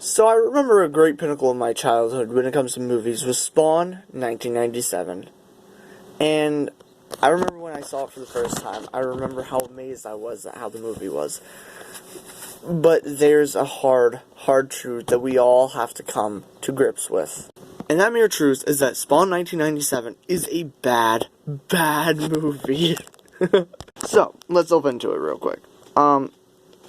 So I remember a great pinnacle of my childhood when it comes to movies was Spawn 1997. And I remember when I saw it for the first time, I remember how amazed I was at how the movie was. But there's a hard truth that we all have to come to grips with. And that mere truth is that Spawn 1997 is a bad movie. So, let's open into it real quick.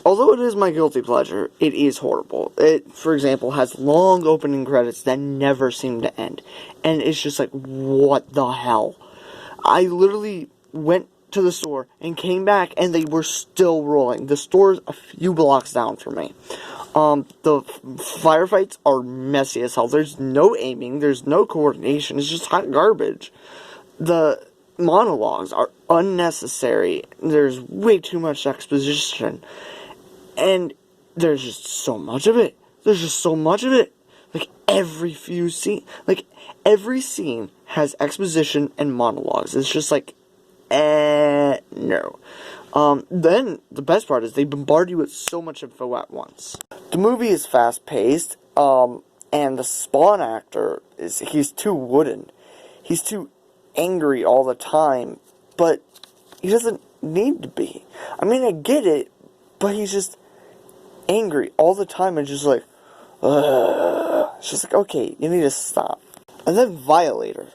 Although it is my guilty pleasure, it is horrible. It, for example, has long opening credits that never seem to end. And it's just like, what the hell? I literally went to the store and came back and they were still rolling. The store's a few blocks down from me. The firefights are messy as hell. There's no aiming, there's no coordination, it's just hot garbage. The monologues are unnecessary. There's way too much exposition. And there's just so much of it. Like, every scene has exposition and monologues. It's just like, no. Then, the best part is they bombard you with so much info at once. The movie is fast-paced, and the Spawn actor, he's too wooden. He's too angry all the time, but he doesn't need to be. I mean, I get it, but he's just angry all the time and just like, ugh. It's just like, okay, you need to stop. And then Violator.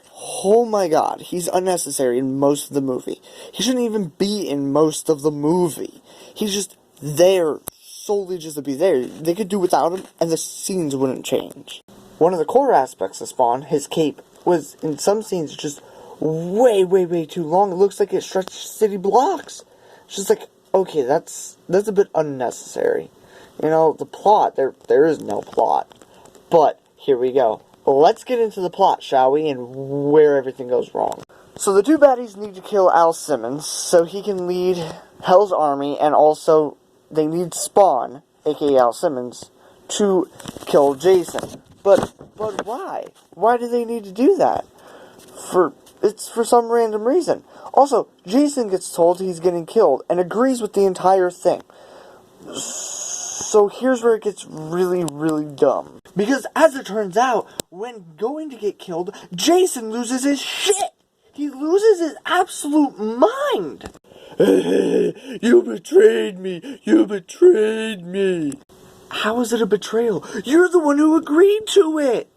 Oh my god, he's unnecessary in most of the movie. He shouldn't even be in most of the movie. He's just there, solely just to be there. They could do without him, and the scenes wouldn't change. One of the core aspects of Spawn, his cape, was in some scenes just way too long. It looks like it stretched city blocks. It's just like, okay, that's a bit unnecessary. You know, the plot, there is no plot. But, here we go. Let's get into the plot, shall we, and where everything goes wrong. So the two baddies need to kill Al Simmons so he can lead Hell's Army, and also they need Spawn, aka Al Simmons, to kill Jason. But why? Why do they need to do that? It's for some random reason. Also, Jason gets told he's getting killed and agrees with the entire thing. So here's where it gets really dumb. Because as it turns out, when going to get killed, Jason loses his shit! He loses his absolute mind! You betrayed me! You betrayed me! How is it a betrayal? You're the one who agreed to it!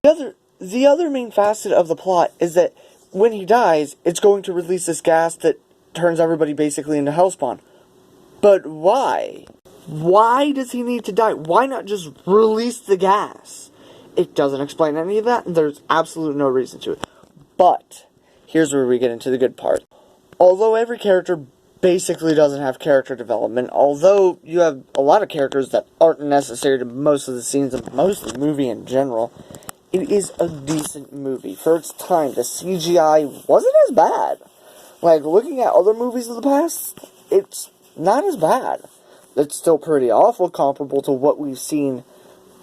The other main facet of the plot is that when he dies, it's going to release this gas that turns everybody basically into Hellspawn. But why? Why does he need to die? Why not just release the gas? It doesn't explain any of that, and there's absolutely no reason to it. But, here's where we get into the good part. Although every character basically doesn't have character development, although you have a lot of characters that aren't necessary to most of the scenes of most of the movie in general, it is a decent movie. For its time, the CGI wasn't as bad. Like, looking at other movies of the past, it's not as bad. It's still pretty awful, comparable to what we've seen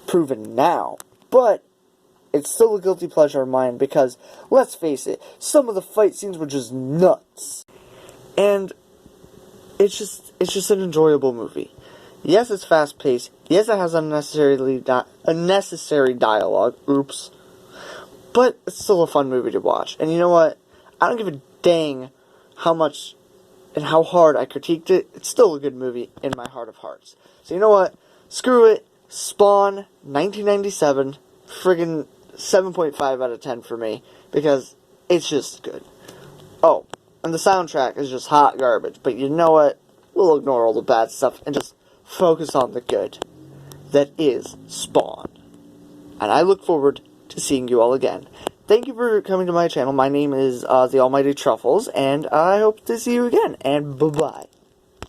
proven now. But it's still a guilty pleasure of mine because, let's face it, some of the fight scenes were just nuts. And it's just an enjoyable movie. Yes, it's fast-paced. Yes, it has unnecessary dialogue. Oops. But it's still a fun movie to watch. And you know what? I don't give a dang how much and how hard I critiqued it. It's still a good movie in my heart of hearts. So you know what? Screw it. Spawn 1997. Friggin' 7.5 out of 10 for me. Because it's just good. Oh, and the soundtrack is just hot garbage. But you know what? We'll ignore all the bad stuff and just focus on the good. That is Spawn. And I look forward to seeing you all again. Thank you for coming to my channel. My name is the Almighty Truffles, and I hope to see you again, and bye-bye.